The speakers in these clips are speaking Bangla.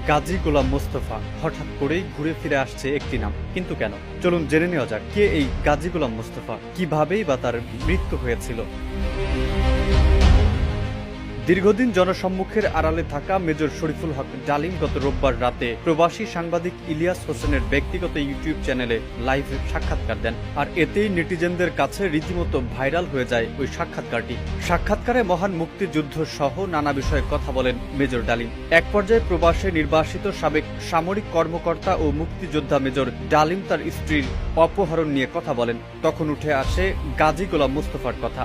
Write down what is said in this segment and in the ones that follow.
গাজী গোলাম মোস্তফা হঠাৎ করেই ঘুরে ফিরে আসছে একটি নাম, কিন্তু কেন? চলুন জেনে নেওয়া যাক কে এই গাজী গোলাম মোস্তফা, কিভাবেই বা তার মৃত্যু হয়েছিল। দীর্ঘদিন জনসম্মুখের আড়ালে থাকা মেজর শরীফুল হক ডালিম গত রোববার রাতে প্রবাসী সাংবাদিক ইলিয়াস হোসেনের ব্যক্তিগত ইউটিউব চ্যানেলে লাইভ সাক্ষাৎকার দেন। আর এতেই নেটিজেনদের কাছে রীতিমতো ভাইরাল হয়ে যায় ওই সাক্ষাৎকারটি। সাক্ষাৎকারে মহান মুক্তিযুদ্ধ সহ নানা বিষয়ে কথা বলেন মেজর ডালিম। এক পর্যায়ে প্রবাসে নির্বাসিত সাবেক সামরিক কর্মকর্তা ও মুক্তিযোদ্ধা মেজর ডালিম তার স্ত্রীর অপহরণ নিয়ে কথা বলেন। তখন উঠে আসে গাজী গোলাম মোস্তফার কথা।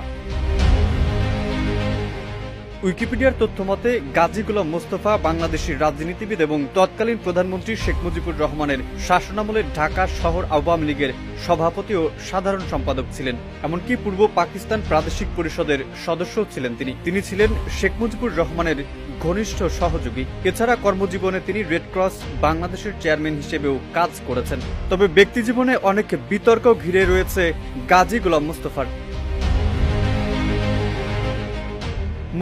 উইকিপিডিয়ার তথ্যমতে গাজী গোলাম মোস্তফা বাংলাদেশের রাজনীতিবিদ এবং তৎকালীন প্রধানমন্ত্রী শেখ মুজিবুর রহমানের শাসনামলে ঢাকা শহর আওয়ামী লীগের সভাপতি ও সাধারণ সম্পাদক ছিলেন। এমনকি পূর্ব পাকিস্তান প্রাদেশিক পরিষদের সদস্যও ছিলেন তিনি ছিলেন শেখ মুজিবুর রহমানের ঘনিষ্ঠ সহযোগী। এছাড়া কর্মজীবনে তিনি রেড ক্রস বাংলাদেশের চেয়ারম্যান হিসেবেও কাজ করেছেন। তবে ব্যক্তিজীবনে অনেক বিতর্ক ঘিরে রয়েছে গাজী গোলাম মোস্তফার।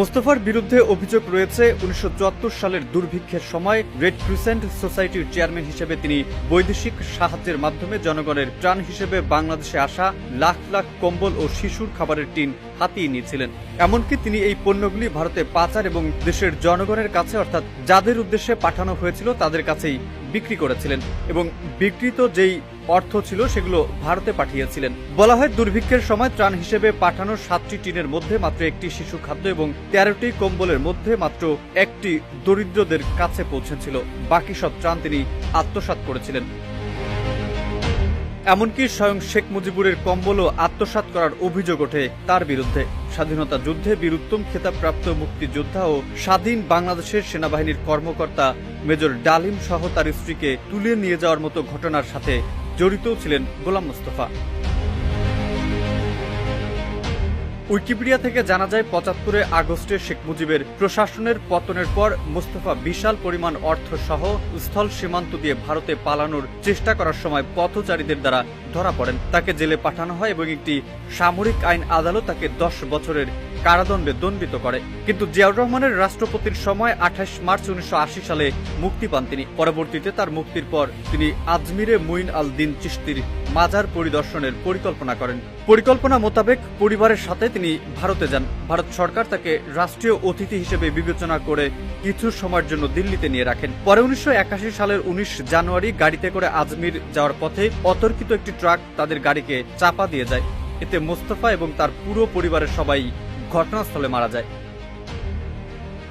মোস্তফার বিরুদ্ধে অভিযোগ রয়েছে 1974 সালের দুর্ভিক্ষের সময় রেড ক্রিসেন্ট সোসাইটির চেয়ারম্যান হিসেবে তিনি বৈদেশিক সাহায্যের মাধ্যমে জনগণের ত্রাণ হিসেবে বাংলাদেশে আসা লাখ লাখ কম্বল ও শিশুর খাবারের টিন হাতিয়ে নিয়েছিলেন। এমনকি তিনি এই পণ্যগুলি ভারতে পাচার এবং দেশের জনগণের কাছে অর্থাৎ যাদের উদ্দেশ্যে পাঠানো হয়েছিল তাদের কাছেই বিক্রি করেছিলেন এবং বিক্রিত যেই অর্থ ছিল সেগুলো ভারতে পাঠিয়েছিলেন। বলা হয় দুর্ভিক্ষের সময় ত্রাণ হিসেবে পাঠানো 7টি টিনের মধ্যে মাত্র একটি শিশু খাদ্য এবং 13টি কম্বলের মধ্যে মাত্র একটি দরিদ্রদের কাছে পৌঁছেছিল। বাকি সব ত্রাণ তিনি আত্মসাৎ করেছিলেন। এমনকি স্বয়ং শেখ মুজিবুরের কম্বলও আত্মসাৎ করার অভিযোগ ওঠে তার বিরুদ্ধে। স্বাধীনতা যুদ্ধে বীরুত্তম খেতাবপ্রাপ্ত মুক্তিযোদ্ধা ও স্বাধীন বাংলাদেশের সেনাবাহিনীর কর্মকর্তা মেজর ডালিম সহ তার স্ত্রীকে তুলে নিয়ে যাওয়ার মতো ঘটনার সাথে জড়িত ছিলেন গোলাম মোস্তফা। উইকিপিডিয়া থেকে জানা যায় 75 আগস্টে শেখ মুজিবের প্রশাসনের পতনের পর মোস্তফা বিশাল পরিমাণ অর্থ সহ স্থল সীমান্ত দিয়ে ভারতে পালানোর চেষ্টা করার সময় পথচারীদের দ্বারা ধরা পড়েন। তাকে জেলে পাঠানো হয় এবং একটি সামরিক আইন আদালত তাকে 10 বছরের কারাদণ্ডে দণ্ডিত করে। কিন্তু জিয়াউর রহমানের রাষ্ট্রপতির সময় 28 মার্চ 1980 সালে মুক্তি পান তিনি। পরবর্তীতে তার মুক্তির পর তিনি আজমিরে মুইন আল দিন চিশতির মাজার পরিদর্শনের পরিকল্পনা করেন। পরিকল্পনা মোতাবেক পরিবারের সাথে তিনি ভারতে যান। ভারত সরকার তাকে রাষ্ট্রীয় অতিথি হিসেবে বিবেচনা করে কিছু সময়ের জন্য দিল্লিতে নিয়ে রাখেন। পরে 1981 সালের 19 জানুয়ারি গাড়িতে করে আজমির যাওয়ার পথে অতর্কিত একটি ট্রাক তাদের গাড়িকে চাপা দিয়ে যায়। এতে মোস্তফা এবং তার পুরো পরিবারের সবাই ঘটনাস্থলে মারা যায়।